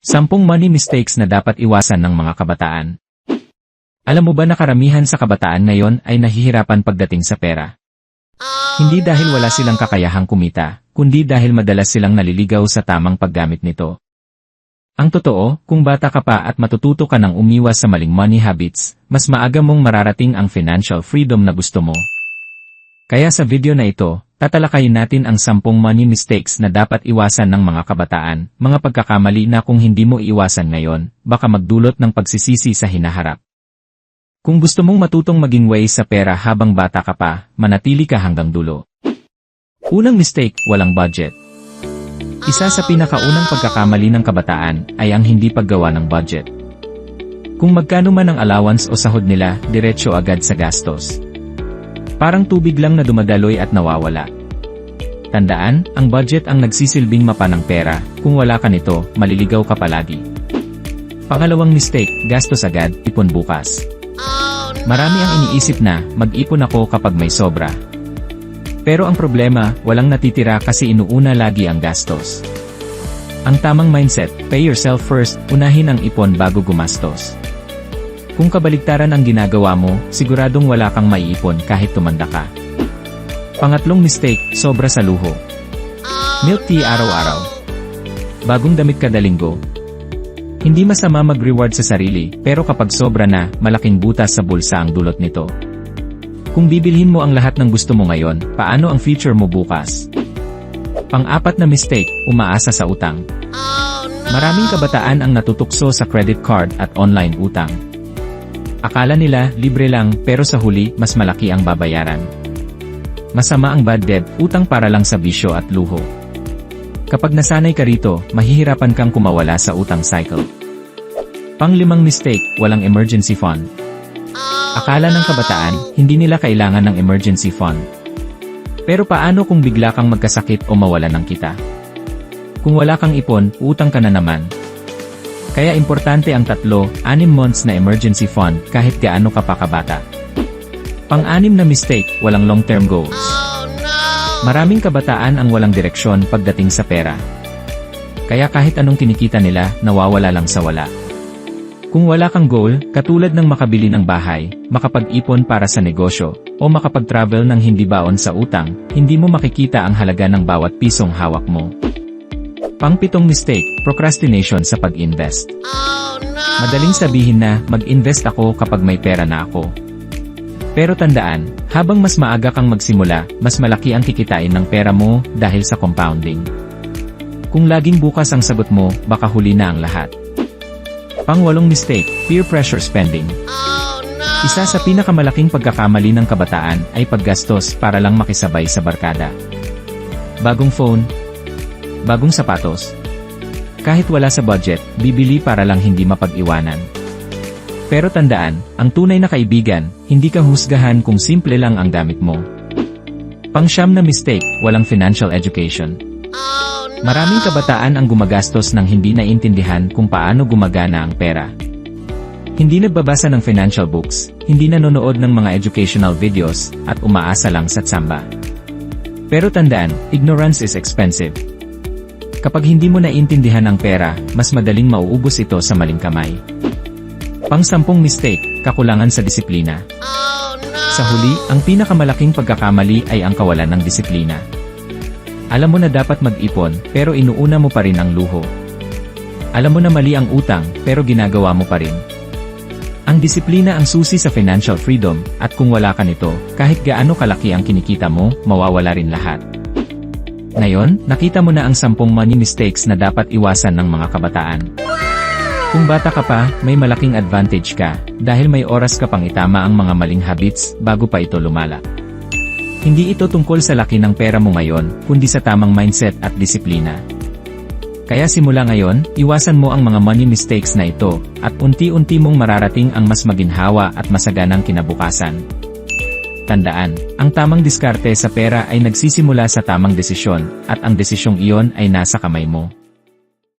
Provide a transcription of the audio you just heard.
10 money mistakes na dapat iwasan ng mga kabataan. Alam mo ba na karamihan sa kabataan ngayon ay nahihirapan pagdating sa pera? Hindi dahil wala silang kakayahang kumita, kundi dahil madalas silang naliligaw sa tamang paggamit nito. Ang totoo, kung bata ka pa at matututo ka ng umiwas sa maling money habits, mas maaga mong mararating ang financial freedom na gusto mo. Kaya sa video na ito, tatalakayin natin ang 10 money mistakes na dapat iwasan ng mga kabataan, mga pagkakamali na kung hindi mo iwasan ngayon, baka magdulot ng pagsisisi sa hinaharap. Kung gusto mong matutong maging wise sa pera habang bata ka pa, manatili ka hanggang dulo. Unang mistake, walang budget. Isa sa pinakaunang pagkakamali ng kabataan ay ang hindi paggawa ng budget. Kung magkano man ang allowance o sahod nila, diretso agad sa gastos. Parang tubig lang na dumadaloy at nawawala. Tandaan, ang budget ang nagsisilbing mapa ng pera. Kung wala ka nito, maliligaw ka palagi. Pangalawang mistake, gastos agad, ipon bukas. Marami ang iniisip na, mag-ipon ako kapag may sobra. Pero ang problema, walang natitira kasi inuuna lagi ang gastos. Ang tamang mindset, pay yourself first, unahin ang ipon bago gumastos. Kung kabaligtaran ang ginagawa mo, siguradong wala kang maiipon kahit tumanda ka. Pangatlong mistake, sobra sa luho. Milk tea araw-araw. Bagong damit kada linggo. Hindi masama mag-reward sa sarili, pero kapag sobra na, malaking butas sa bulsa ang dulot nito. Kung bibilhin mo ang lahat ng gusto mo ngayon, paano ang future mo bukas? Pang-apat na mistake, umaasa sa utang. Maraming kabataan ang natutukso sa credit card at online utang. Akala nila, libre lang, pero sa huli, mas malaki ang babayaran. Masama ang bad debt, utang para lang sa bisyo at luho. Kapag nasanay ka rito, mahihirapan kang kumawala sa utang cycle. Pang-limang mistake, walang emergency fund. Akala ng kabataan, hindi nila kailangan ng emergency fund. Pero paano kung bigla kang magkasakit o mawala ng kita? Kung wala kang ipon, utang ka na naman. Kaya importante ang 3-6 months na emergency fund kahit gaano ka pa kabata. Pang-6 na mistake, walang long-term goals. Maraming kabataan ang walang direksyon pagdating sa pera. Kaya kahit anong kinikita nila, nawawala lang sa wala. Kung wala kang goal, katulad ng makabili ng bahay, makapag-ipon para sa negosyo, o makapag-travel ng hindi baon sa utang, hindi mo makikita ang halaga ng bawat pisong hawak mo. Pang-7 mistake, procrastination sa pag-invest. Madaling sabihin na, mag-invest ako kapag may pera na ako. Pero tandaan, habang mas maaga kang magsimula, mas malaki ang kikitain ng pera mo dahil sa compounding. Kung laging bukas ang sagot mo, baka huli na ang lahat. Pang-8 mistake, peer pressure spending. Isa sa pinakamalaking pagkakamali ng kabataan ay paggastos para lang makisabay sa barkada. Bagong phone, bagong sapatos. Kahit wala sa budget, bibili para lang hindi mapag-iwanan. Pero tandaan, ang tunay na kaibigan, hindi ka husgahan kung simple lang ang gamit mo. Pang-9 na mistake, walang financial education. Maraming kabataan ang gumagastos nang hindi naiintindihan kung paano gumagana ang pera. Hindi nagbabasa ng financial books, hindi nanonood ng mga educational videos, at umaasa lang sa tsamba. Pero tandaan, ignorance is expensive. Kapag hindi mo naiintindihan ang pera, mas madaling mauubos ito sa maling kamay. Pang-10 mistake, kakulangan sa disiplina. Sa huli, ang pinakamalaking pagkakamali ay ang kawalan ng disiplina. Alam mo na dapat mag-ipon, pero inuuna mo pa rin ang luho. Alam mo na mali ang utang, pero ginagawa mo pa rin. Ang disiplina ang susi sa financial freedom, at kung wala ka nito, kahit gaano kalaki ang kinikita mo, mawawala rin lahat. Ngayon, nakita mo na ang 10 money mistakes na dapat iwasan ng mga kabataan. Kung bata ka pa, may malaking advantage ka, dahil may oras ka pang itama ang mga maling habits, bago pa ito lumala. Hindi ito tungkol sa laki ng pera mo ngayon, kundi sa tamang mindset at disiplina. Kaya simula ngayon, iwasan mo ang mga money mistakes na ito, at unti-unti mong mararating ang mas maginhawa at masaganang kinabukasan. Tandaan, ang tamang diskarte sa pera ay nagsisimula sa tamang desisyon, at ang desisyong iyon ay nasa kamay mo.